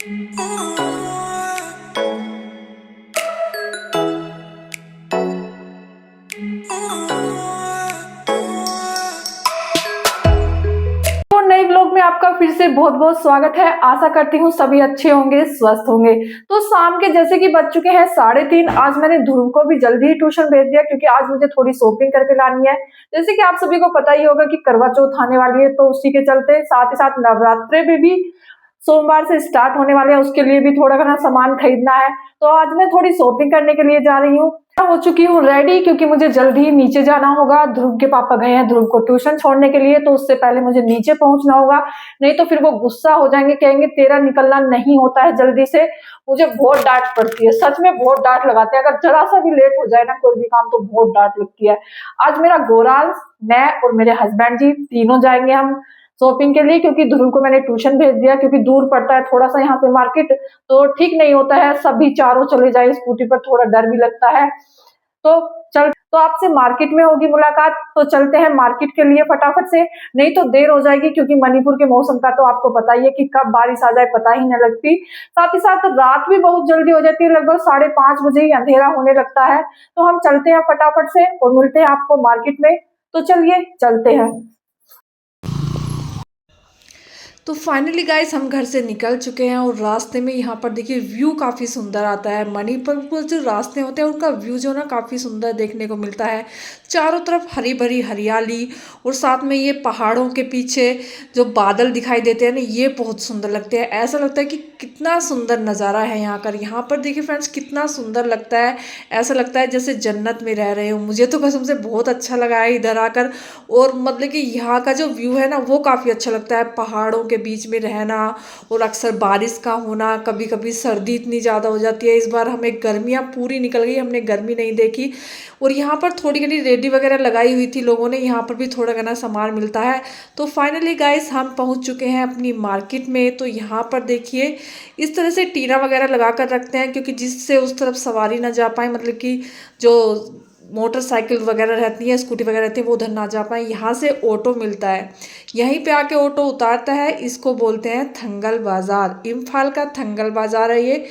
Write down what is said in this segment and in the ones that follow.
तो नए ब्लॉग में आपका फिर से बहुत बहुत स्वागत है। आशा करती हूँ सभी अच्छे होंगे, स्वस्थ होंगे। तो शाम के जैसे कि बज चुके हैं 3:30। आज मैंने ध्रुव को भी जल्दी ही ट्यूशन भेज दिया क्योंकि आज मुझे थोड़ी शॉपिंग करके लानी है। जैसे कि आप सभी को पता ही होगा कि करवा चौथ आने वाली है, तो उसी के चलते साथ ही साथ नवरात्रे में भी सोमवार से स्टार्ट होने वाले हैं, उसके लिए भी थोड़ा घना सामान खरीदना है। तो आज मैं थोड़ी शॉपिंग करने के लिए जा रही हूँ। हो चुकी हूँ रेडी क्योंकि मुझे जल्दी ही नीचे जाना होगा। ध्रुव के पापा गए हैं ध्रुव को ट्यूशन छोड़ने के लिए, तो उससे पहले मुझे नीचे पहुंचना होगा, नहीं तो फिर वो गुस्सा हो जाएंगे, कहेंगे तेरा निकलना नहीं होता है जल्दी से। मुझे बहुत डांट पड़ती है, सच में बहुत डांट लगाते हैं। अगर जरा सा भी लेट हो जाए ना कोई भी काम, तो बहुत डांट लगती है। आज मेरा गोरांश, मैं और मेरे हस्बैंड जी तीनों जाएंगे हम शॉपिंग के लिए, क्योंकि ध्रुव को मैंने ट्यूशन भेज दिया क्योंकि दूर पड़ता है थोड़ा सा यहाँ से मार्केट, तो ठीक नहीं होता है सभी चारों चले जाए स्कूटी पर, थोड़ा डर भी लगता है। तो आपसे मार्केट में होगी मुलाकात, तो चलते हैं मार्केट के लिए फटाफट से, नहीं तो देर हो जाएगी क्योंकि मणिपुर के मौसम का तो आपको पता ही है कि कब बारिश आ जाए पता ही न लगती। साथ ही साथ रात भी बहुत जल्दी हो जाती है, लगभग 5:30 बजे ही अंधेरा होने लगता है। तो हम चलते हैं फटाफट से और मिलते हैं आपको मार्केट में। तो चलिए चलते हैं। तो फाइनली गाइस हम घर से निकल चुके हैं और रास्ते में यहाँ पर देखिए व्यू काफ़ी सुंदर आता है। मणिपुर पर जो रास्ते होते हैं उनका व्यू जो ना काफ़ी सुंदर देखने को मिलता है। चारों तरफ हरी भरी हरियाली और साथ में ये पहाड़ों के पीछे जो बादल दिखाई देते हैं ना, ये बहुत सुंदर लगते हैं। ऐसा लगता है कि कितना सुंदर नज़ारा है यहाँ पर देखिए फ्रेंड्स, कितना सुंदर लगता है। ऐसा लगता है जैसे जन्नत में रह रहे हो। मुझे तो कसम से बहुत अच्छा लगा है इधर आकर। और मतलब कि यहाँ का जो व्यू है ना वो काफ़ी अच्छा लगता है, पहाड़ों के बीच में रहना और अक्सर बारिश का होना। कभी कभी सर्दी इतनी ज़्यादा हो जाती है, इस बार हमें गर्मियाँ पूरी निकल गई, हमने गर्मी नहीं देखी। और यहाँ पर थोड़ी घनी रेडी वगैरह लगाई हुई थी लोगों ने, यहाँ पर भी थोड़ा घना सामान मिलता है। तो फाइनली गाइस हम पहुँच चुके हैं अपनी मार्केट में। तो यहाँ पर देखिए इस तरह से टीना वगैरह लगा कर रखते हैं क्योंकि जिससे उस तरफ सवारी ना जा पाए, मतलब कि जो मोटरसाइकिल वगैरह रहती है, स्कूटी वगैरह रहती है, वो उधर ना जा पाए। यहाँ से ऑटो मिलता है, यहीं पे आके ऑटो उतारता है। इसको बोलते हैं थंगल बाज़ार। इम्फाल का थंगल बाज़ार है ये,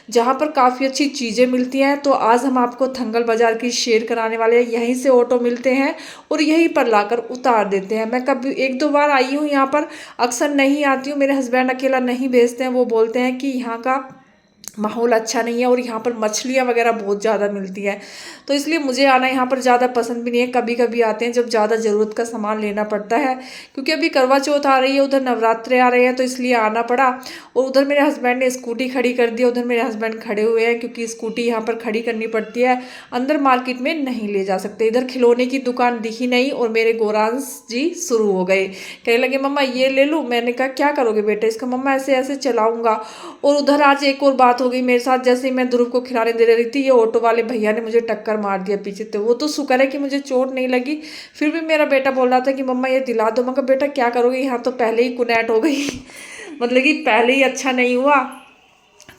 जहाँ पर काफ़ी अच्छी चीज़ें मिलती हैं। तो आज हम आपको थंगल बाज़ार की शेयर कराने वाले हैं। यहीं से ऑटो मिलते हैं और यहीं पर लाकर उतार देते हैं। मैं कभी 1-2 बार आई हूँ यहाँ पर, अक्सर नहीं आती हूँ। मेरे हस्बैंड अकेला नहीं भेजते हैं, वो बोलते हैं कि यहाँ का माहौल अच्छा नहीं है और यहाँ पर मछलियाँ वगैरह बहुत ज़्यादा मिलती हैं, तो इसलिए मुझे आना यहाँ पर ज़्यादा पसंद भी नहीं है। कभी कभी आते हैं जब ज़्यादा ज़रूरत का सामान लेना पड़ता है, क्योंकि अभी करवा चौथ आ रही है, उधर नवरात्रे आ रहे हैं, तो इसलिए आना पड़ा। और उधर मेरे हस्बैंड ने स्कूटी खड़ी कर दी, उधर मेरे हस्बैंड खड़े हुए हैं क्योंकि स्कूटी यहाँ पर खड़ी करनी पड़ती है, अंदर मार्केट में नहीं ले जा सकते। इधर खिलौने की दुकान दिखी नहीं और मेरे गोरांश जी शुरू हो गए, कहने लगे मम्मा ये ले लूँ। मैंने कहा क्या करोगे बेटे इसका? मम्मा ऐसे ऐसे चलाऊंगा। और उधर आज एक और बात हो गई मेरे साथ, जैसे ही मैं ध्रुव को खिलाने दे रही थी, ये ऑटो वाले भैया ने मुझे टक्कर मार दिया पीछे से। वो तो शुक्र है कि मुझे चोट नहीं लगी, फिर भी मेरा बेटा बोल रहा था कि मम्मा ये दिला दो। मगर बेटा क्या करोगे, यहाँ तो पहले ही कुनैट हो गई मतलब कि पहले ही अच्छा नहीं हुआ।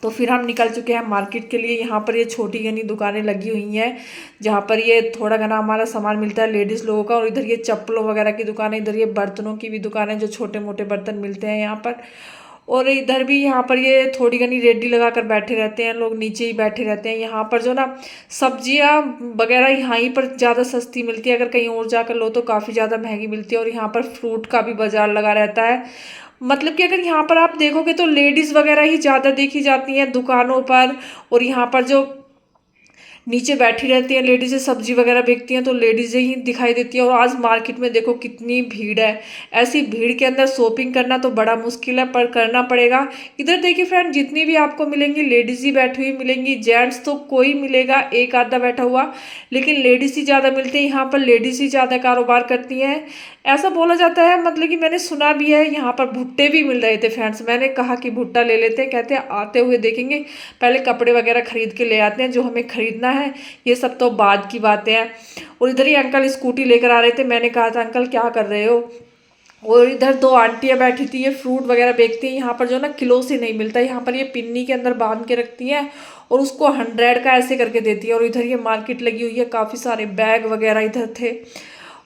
तो फिर हम निकल चुके हैं मार्केट के लिए। यहाँ पर ये छोटी घनी दुकानें लगी हुई हैं जहाँ पर ये थोड़ा घना हमारा सामान मिलता है लेडीज़ लोगों का। और इधर ये चप्पलों वगैरह की दुकान है, इधर ये बर्तनों की भी दुकान है, जो छोटे मोटे बर्तन मिलते हैं यहाँ पर। और इधर भी यहाँ पर ये थोड़ी घनी रेडी लगा कर बैठे रहते हैं लोग, नीचे ही बैठे रहते हैं। यहाँ पर जो ना सब्जियाँ वगैरह यहाँ ही पर ज़्यादा सस्ती मिलती है, अगर कहीं और जाकर लो तो काफ़ी ज़्यादा महंगी मिलती है। और यहाँ पर फ्रूट का भी बाजार लगा रहता है, मतलब कि अगर यहाँ पर आप देखोगे तो लेडीज़ वगैरह ही ज़्यादा देखी जाती हैं दुकानों पर। और यहाँ पर जो नीचे बैठी रहती हैं लेडीज़ें, सब्जी वगैरह बेचती हैं, तो लेडीज़ें ही दिखाई देती हैं। और आज मार्केट में देखो कितनी भीड़ है, ऐसी भीड़ के अंदर शॉपिंग करना तो बड़ा मुश्किल है, पर करना पड़ेगा। इधर देखिए फ्रेंड, जितनी भी आपको मिलेंगी लेडीज़ ही बैठी हुई मिलेंगी, जेंट्स तो कोई मिलेगा एक आधा बैठा हुआ, लेकिन लेडीज़ ही ज़्यादा मिलते हैं। यहाँ पर लेडीज़ ही ज़्यादा कारोबार करती हैं, ऐसा बोला जाता है। मतलब कि मैंने सुना भी है यहाँ पर भुट्टे भी मिल रहे थे फ्रेंड्स। मैंने कहा कि भुट्टा ले लेते हैं, कहते हैं आते हुए देखेंगे, पहले कपड़े वगैरह खरीद के ले आते हैं जो हमें खरीदना है, ये सब तो बाद की बातें हैं। और इधर ही अंकल स्कूटी लेकर आ रहे थे, मैंने कहा था अंकल क्या कर रहे हो? और इधर 2 आंटियाँ बैठी थी, ये फ्रूट वगैरह बेचती हैं। यहाँ पर जो ना किलो से नहीं मिलता, यहाँ पर ये पिन्नी के अंदर बांध के रखती हैं और उसको 100 का ऐसे करके देती है। और इधर ये मार्केट लगी हुई है, काफ़ी सारे बैग वगैरह इधर थे।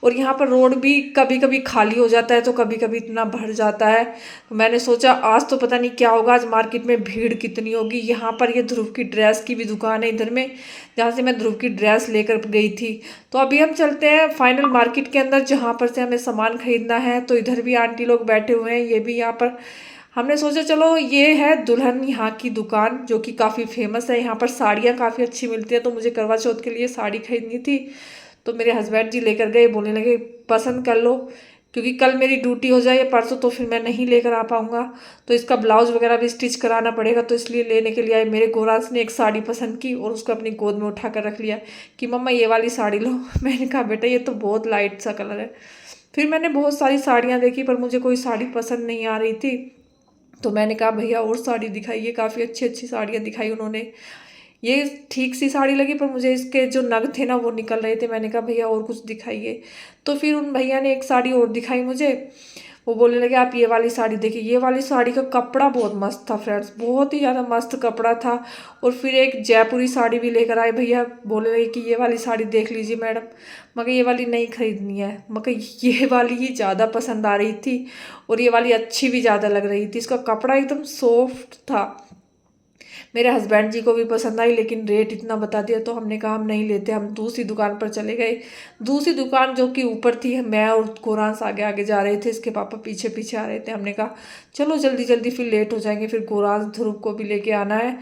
और यहाँ पर रोड भी कभी कभी खाली हो जाता है तो कभी कभी इतना भर जाता है। तो मैंने सोचा आज तो पता नहीं क्या होगा, आज मार्केट में भीड़ कितनी होगी। यहाँ पर ये ध्रुव की ड्रेस की भी दुकान है इधर में, जहाँ से मैं ध्रुव की ड्रेस लेकर गई थी। तो अभी हम चलते हैं फाइनल मार्केट के अंदर जहाँ पर से हमें सामान खरीदना है। तो इधर भी आंटी लोग बैठे हुए हैं, ये भी यहाँ पर। हमने सोचा चलो ये है दुल्हन यहाँ की दुकान जो कि काफ़ी फेमस है, यहाँ पर साड़ियाँ काफ़ी अच्छी मिलती हैं। तो मुझे करवा चौथ के लिए साड़ी खरीदनी थी, तो मेरे हस्बैंड जी लेकर गए, बोलने लगे पसंद कर लो, क्योंकि कल मेरी ड्यूटी हो जाए या परसों तो फिर मैं नहीं लेकर आ पाऊँगा। तो इसका ब्लाउज़ वगैरह भी स्टिच कराना पड़ेगा, तो इसलिए लेने के लिए आए। मेरे गोरांश ने एक साड़ी पसंद की और उसको अपनी गोद में उठा कर रख लिया कि मम्मा ये वाली साड़ी लो। मैंने कहा बेटा ये तो बहुत लाइट सा कलर है। फिर मैंने बहुत सारी साड़ियाँ देखी पर मुझे कोई साड़ी पसंद नहीं आ रही थी। तो मैंने कहा भैया और साड़ी दिखाइए, काफ़ी अच्छी अच्छी साड़ियाँ दिखाई उन्होंने। ये ठीक सी साड़ी लगी पर मुझे इसके जो नग थे ना वो निकल रहे थे। मैंने कहा भैया और कुछ दिखाइए। तो फिर उन भैया ने एक साड़ी और दिखाई मुझे। वो बोलने लगे आप ये वाली साड़ी देखिए। ये वाली साड़ी का कपड़ा बहुत मस्त था फ्रेंड्स, बहुत ही ज़्यादा मस्त कपड़ा था। और फिर एक जयपुरी साड़ी भी लेकर आए भैया, बोले लगे कि ये वाली साड़ी देख लीजिए मैडम। मगर ये वाली नहीं खरीदनी है, मगर ये वाली ही ज़्यादा पसंद आ रही थी और ये वाली अच्छी भी ज़्यादा लग रही थी। इसका कपड़ा एकदम सॉफ्ट था। मेरे हस्बैंड जी को भी पसंद आई, लेकिन रेट इतना बता दिया तो हमने कहा हम नहीं लेते। हम दूसरी दुकान पर चले गए। दूसरी दुकान जो कि ऊपर थी, मैं और गोरांस आगे आगे जा रहे थे, इसके पापा पीछे पीछे आ रहे थे। हमने कहा चलो जल्दी जल्दी, फिर लेट हो जाएंगे, फिर गोरांस ध्रुव को भी लेके आना है।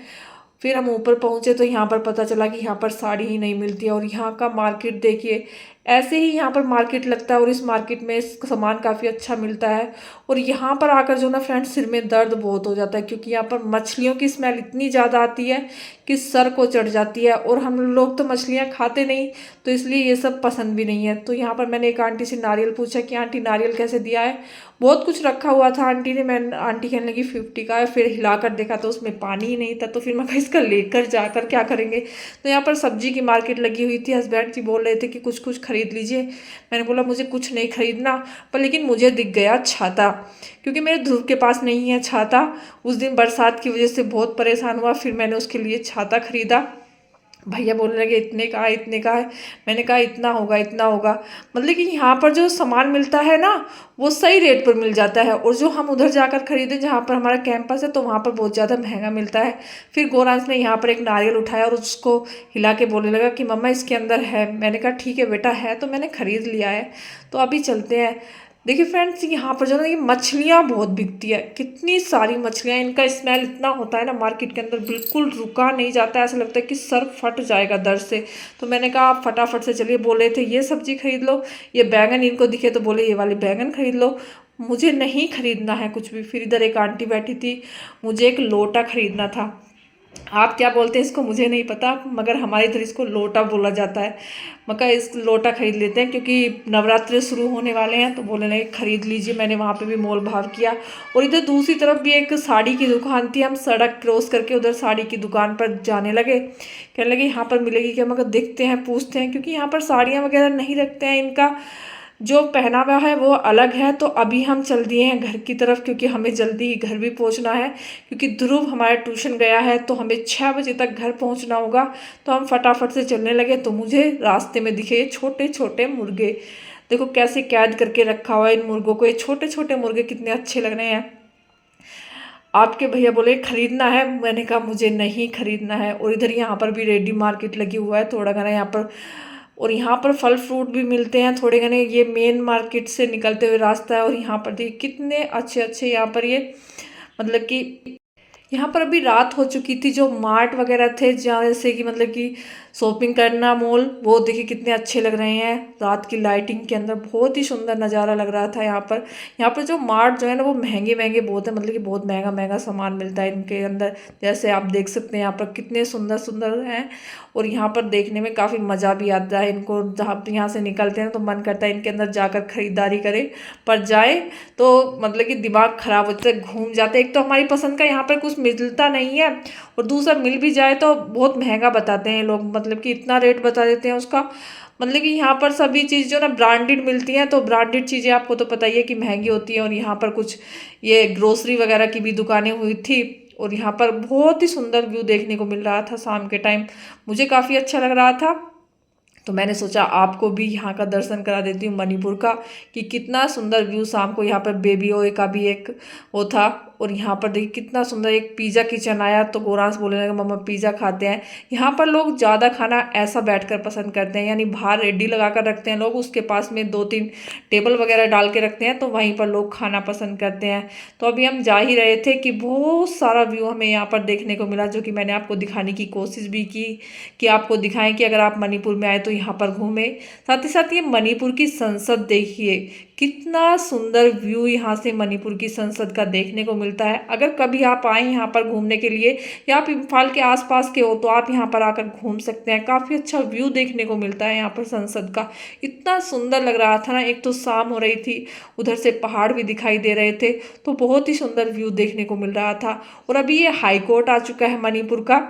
फिर हम ऊपर पहुंचे तो यहाँ पर पता चला कि यहाँ पर साड़ी ही नहीं मिलती है। और यहाँ का मार्केट देखिए, ऐसे ही यहाँ पर मार्केट लगता है और इस मार्केट में सामान काफ़ी अच्छा मिलता है। और यहाँ पर आकर जो ना फ्रेंड्स सिर में दर्द बहुत हो जाता है, क्योंकि यहाँ पर मछलियों की स्मेल इतनी ज़्यादा आती है कि सर को चढ़ जाती है। और हम लोग तो मछलियाँ खाते नहीं, तो इसलिए ये सब पसंद भी नहीं है। तो यहाँ पर मैंने एक आंटी से नारियल पूछा कि आंटी नारियल कैसे दिया है। बहुत कुछ रखा हुआ था आंटी ने। मैं आंटी कहने लगी 50 का है। फिर हिलाकर देखा तो उसमें पानी ही नहीं था। तो फिर मैं कहा इसका लेकर जाकर क्या करेंगे। तो यहाँ पर सब्जी की मार्केट लगी हुई थी। हस्बैंड जी बोल रहे थे कि कुछ कुछ खरीद लीजिए। मैंने बोला मुझे कुछ नहीं खरीदना, पर लेकिन मुझे दिख गया छाता, क्योंकि मेरे ध्रुव के पास नहीं है छाता। उस दिन बरसात की वजह से बहुत परेशान हुआ, फिर मैंने उसके लिए छाता खरीदा। भैया बोलने लगे इतने का है, इतने का है। मैंने कहा इतना होगा, इतना होगा। मतलब कि यहाँ पर जो सामान मिलता है ना वो सही रेट पर मिल जाता है, और जो हम उधर जाकर खरीदे जहाँ पर हमारा कैंपस है तो वहाँ पर बहुत ज़्यादा महंगा मिलता है। फिर गोरांश ने यहाँ पर एक नारियल उठाया और उसको हिला के बोलने लगा कि मम्मा इसके अंदर है। मैंने कहा ठीक है बेटा है, तो मैंने खरीद लिया है। तो अभी चलते हैं। देखिए फ्रेंड्स यहाँ पर जो ना ये मछलियाँ बहुत बिकती है, कितनी सारी मछलियाँ। इनका स्मेल इतना होता है ना मार्केट के अंदर, बिल्कुल रुका नहीं जाता है, ऐसा लगता है कि सर फट जाएगा दर्द से। तो मैंने कहा आप फटाफट से चलिए। बोले थे ये सब्जी खरीद लो, ये बैंगन इनको दिखे तो बोले ये वाले बैंगन खरीद लो। मुझे नहीं खरीदना है कुछ भी। फिर इधर एक आंटी बैठी थी, मुझे एक लोटा खरीदना था। आप क्या बोलते हैं इसको मुझे नहीं पता, मगर हमारे इधर इसको लोटा बोला जाता है। मगर इस लोटा खरीद लेते हैं क्योंकि नवरात्रि शुरू होने वाले हैं। तो बोले नहीं खरीद लीजिए। मैंने वहाँ पे भी मोल भाव किया। और इधर दूसरी तरफ भी एक साड़ी की दुकान थी। हम सड़क क्रॉस करके उधर साड़ी की दुकान पर जाने लगे। कहने लगे यहाँ पर मिलेगी क्या, मगर देखते हैं पूछते हैं, क्योंकि यहाँ पर साड़ियाँ वगैरह नहीं रखते हैं। इनका जो पहनावा है वो अलग है। तो अभी हम चल दिए हैं घर की तरफ, क्योंकि हमें जल्दी ही घर भी पहुंचना है, क्योंकि ध्रुव हमारा ट्यूशन गया है तो हमें 6 बजे तक घर पहुंचना होगा। तो हम फटाफट से चलने लगे। तो मुझे रास्ते में दिखे छोटे छोटे मुर्गे। देखो कैसे कैद करके रखा हुआ है इन मुर्गों को। ये छोटे छोटे मुर्गे कितने अच्छे लग रहे हैं। आपके भैया बोले खरीदना है। मैंने कहा मुझे नहीं खरीदना है। और इधर यहाँ पर भी रेडी मार्केट लगी हुआ है थोड़ा घना यहाँ पर। और यहाँ पर फल फ्रूट भी मिलते हैं थोड़े घने। ये मेन मार्केट से निकलते हुए रास्ता है। और यहाँ पर देखिए कितने अच्छे अच्छे यहाँ पर ये, मतलब कि यहाँ पर अभी रात हो चुकी थी। जो मार्ट वगैरह थे जहाँ जैसे कि मतलब कि शॉपिंग करना मॉल, वो देखिए कितने अच्छे लग रहे हैं रात की लाइटिंग के अंदर। बहुत ही सुंदर नज़ारा लग रहा था यहाँ पर। यहाँ पर जो मार्ट जो है ना वो महंगे महंगे बहुत है, मतलब कि बहुत महंगा महंगा सामान मिलता है इनके अंदर। जैसे आप देख सकते हैं यहाँ पर कितने सुंदर सुंदर हैं। और यहाँ पर देखने में काफ़ी मज़ा भी आता है इनको। जहाँ यहाँ से निकलते हैं तो मन करता है इनके अंदर जाकर खरीदारी करें, पर जाए तो मतलब कि दिमाग ख़राब हो जाता है, घूम जाते हैं। एक तो हमारी पसंद का यहाँ पर कुछ मिलता नहीं है, और दूसरा मिल भी जाए तो बहुत महंगा बताते हैं लोग, मतलब कि इतना रेट बता देते हैं उसका। मतलब कि यहाँ पर सभी चीज़ जो ना ब्रांडेड मिलती हैं, तो ब्रांडेड चीज़ें आपको तो पता ही है कि महंगी होती हैं। और यहाँ पर कुछ ये ग्रोसरी वगैरह की भी दुकानें हुई थी। और यहाँ पर बहुत ही सुंदर व्यू देखने को मिल रहा था शाम के टाइम, मुझे काफ़ी अच्छा लग रहा था। तो मैंने सोचा आपको भी यहाँ का दर्शन करा देती हूँ मणिपुर का, कि कितना सुंदर व्यू। शाम को यहाँ पर बेबी ओए का भी एक वो था। और यहाँ पर देखिए कितना सुंदर एक पिज़्ज़ा किचन आया, तो गोरांश बोलने लगा मम्मा पिज़्ज़ा खाते हैं। यहाँ पर लोग ज़्यादा खाना ऐसा बैठकर पसंद करते हैं, यानी बाहर रेडी लगा कर रखते हैं लोग, उसके पास में 2-3 टेबल वगैरह डाल के रखते हैं, तो वहीं पर लोग खाना पसंद करते हैं। तो अभी हम जा ही रहे थे कि बहुत सारा व्यू हमें यहाँ पर देखने को मिला, जो कि मैंने आपको दिखाने की कोशिश भी की कि आपको दिखाएं कि अगर आप मणिपुर में आए तो यहाँ पर घूमें। साथ ही साथ ये मणिपुर की संसद देखिए, कितना सुंदर व्यू यहाँ से मणिपुर की संसद का देखने को मिलता है। अगर कभी आप आए यहाँ पर घूमने के लिए, या आप इम्फाल के आसपास के हो, तो आप यहाँ पर आकर घूम सकते हैं। काफ़ी अच्छा व्यू देखने को मिलता है यहाँ पर संसद का। इतना सुंदर लग रहा था ना, एक तो शाम हो रही थी, उधर से पहाड़ भी दिखाई दे रहे थे, तो बहुत ही सुंदर व्यू देखने को मिल रहा था। और अभी ये हाई कोर्ट आ चुका है मणिपुर का,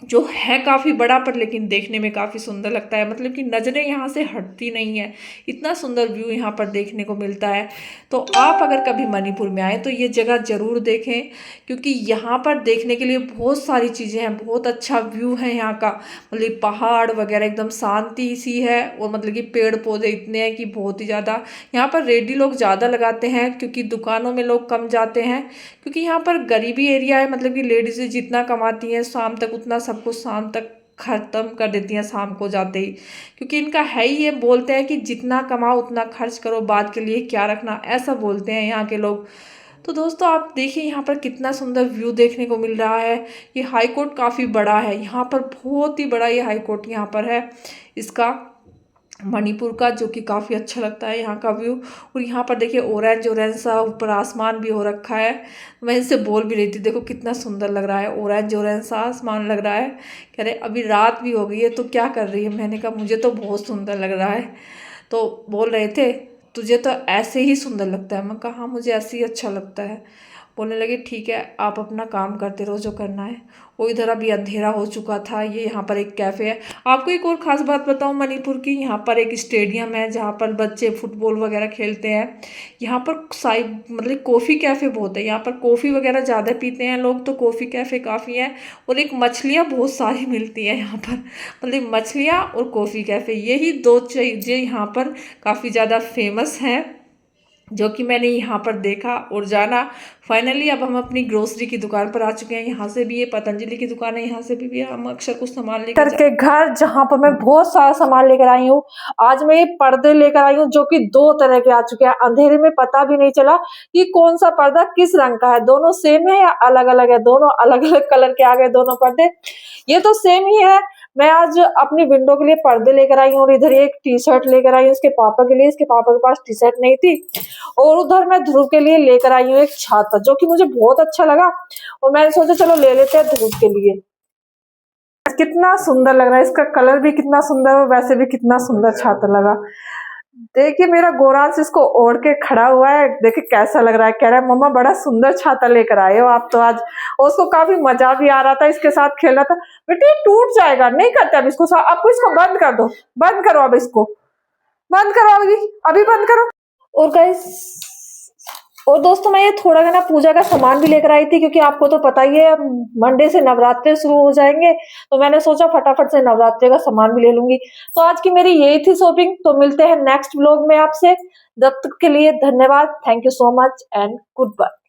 जो है काफ़ी बड़ा, पर लेकिन देखने में काफ़ी सुंदर लगता है। मतलब कि नज़रें यहाँ से हटती नहीं है, इतना सुंदर व्यू यहाँ पर देखने को मिलता है। तो आप अगर कभी मणिपुर में आए तो ये जगह ज़रूर देखें, क्योंकि यहाँ पर देखने के लिए बहुत सारी चीज़ें हैं। बहुत अच्छा व्यू है यहाँ का, मतलब पहाड़ वगैरह एकदम शांति सी है, और मतलब कि पेड़ पौधे इतने हैं कि बहुत ही ज़्यादा। यहाँ पर रेडी लोग ज़्यादा लगाते हैं, क्योंकि दुकानों में लोग कम जाते हैं, क्योंकि यहाँ पर गरीबी एरिया है। मतलब कि लेडीज़ जितना कमाती हैं शाम तक, उतना सब कुछ शाम तक ख़त्म कर देती हैं शाम को जाते ही, क्योंकि इनका है ही ये, बोलते हैं कि जितना कमाओ उतना खर्च करो, बाद के लिए क्या रखना, ऐसा बोलते हैं यहाँ के लोग। तो दोस्तों आप देखिए यहाँ पर कितना सुंदर व्यू देखने को मिल रहा है। ये हाई कोर्ट काफ़ी बड़ा है यहाँ पर, बहुत ही बड़ा ये हाई कोर्ट यहाँ पर है इसका, मणिपुर का, जो कि काफ़ी अच्छा लगता है यहाँ का व्यू। और यहाँ पर देखिए ऑरेंज ऑरेंज सा ऊपर आसमान भी हो रखा है। मैं इनसे बोल भी रही थी, देखो कितना सुंदर लग रहा है, ऑरेंज ऑरेंज सा आसमान लग रहा है। कह रहे अभी रात भी हो गई है तो क्या कर रही है, मैंने कहा मुझे तो बहुत सुंदर लग रहा है। तो बोल रहे थे तुझे तो ऐसे ही सुंदर लगता है, मैं कहा हाँ मुझे ऐसे ही अच्छा लगता है। बोलने लगे ठीक है आप अपना काम करते रहो जो करना है। वो इधर अभी अंधेरा हो चुका था। ये यहाँ पर एक कैफ़े है। आपको एक और ख़ास बात बताऊँ मणिपुर की, यहाँ पर एक स्टेडियम है जहाँ पर बच्चे फुटबॉल वगैरह खेलते हैं। यहाँ पर साइ मतलब कॉफ़ी कैफ़े बहुत है, यहाँ पर कॉफ़ी वगैरह ज़्यादा पीते हैं लोग, तो कॉफ़ी कैफ़े काफ़ी है। और एक मछलियाँ बहुत सारी मिलती हैं यहाँ पर, मतलब मछलियाँ और कॉफ़ी कैफ़े, यही 2 चीज़ें यहाँ पर काफ़ी ज़्यादा फेमस हैं, जो कि मैंने यहाँ पर देखा और जाना। फाइनली अब हम अपनी ग्रोसरी की दुकान पर आ चुके हैं। यहाँ से भी ये पतंजलि की दुकान है, यहाँ से भी हम अक्सर कुछ सामान लेकर के घर, जहाँ पर मैं बहुत सारा सामान लेकर आई हूँ। आज मैं ये पर्दे लेकर आई हूँ, जो कि 2 तरह के आ चुके हैं। अंधेरे में पता भी नहीं चला कि कौन सा पर्दा किस रंग का है, दोनों सेम है या अलग अलग है। दोनों अलग अलग कलर के आ गए दोनों पर्दे, ये तो सेम ही है। मैं आज अपनी विंडो के लिए पर्दे लेकर आई हूँ, और इधर एक टी शर्ट लेकर आई हूँ इसके पापा के लिए। इसके पापा के पास टी शर्ट नहीं थी। और उधर मैं ध्रुव के लिए लेकर आई हूँ एक छाता, जो कि मुझे बहुत अच्छा लगा, और मैंने सोचा चलो ले लेते हैं ध्रुव के लिए। कितना सुंदर लग रहा है, इसका कलर भी कितना सुंदर, और वैसे भी कितना सुंदर छाता लगा। देखिए मेरा गोरांश इसको ओढ़ के खड़ा हुआ है, देखिए कैसा लग रहा है। कह रहा है मम्मा बड़ा सुंदर छाता लेकर आए हो आप तो आज। और उसको काफी मजा भी आ रहा था, इसके साथ खेल रहा था। बेटे टूट जाएगा, नहीं करते अब इसको, आपको इसको बंद कर दो, बंद करो अब इसको, बंद करो अभी, अभी बंद करो। और गाइस, और दोस्तों मैं ये थोड़ा ना पूजा का सामान भी लेकर आई थी, क्योंकि आपको तो पता ही है मंडे से नवरात्रे शुरू हो जाएंगे, तो मैंने सोचा फटाफट से नवरात्रे का सामान भी ले लूंगी। तो आज की मेरी यही थी शॉपिंग। तो मिलते हैं नेक्स्ट व्लॉग में आपसे, जब तक के लिए धन्यवाद, thank you so much and good bye.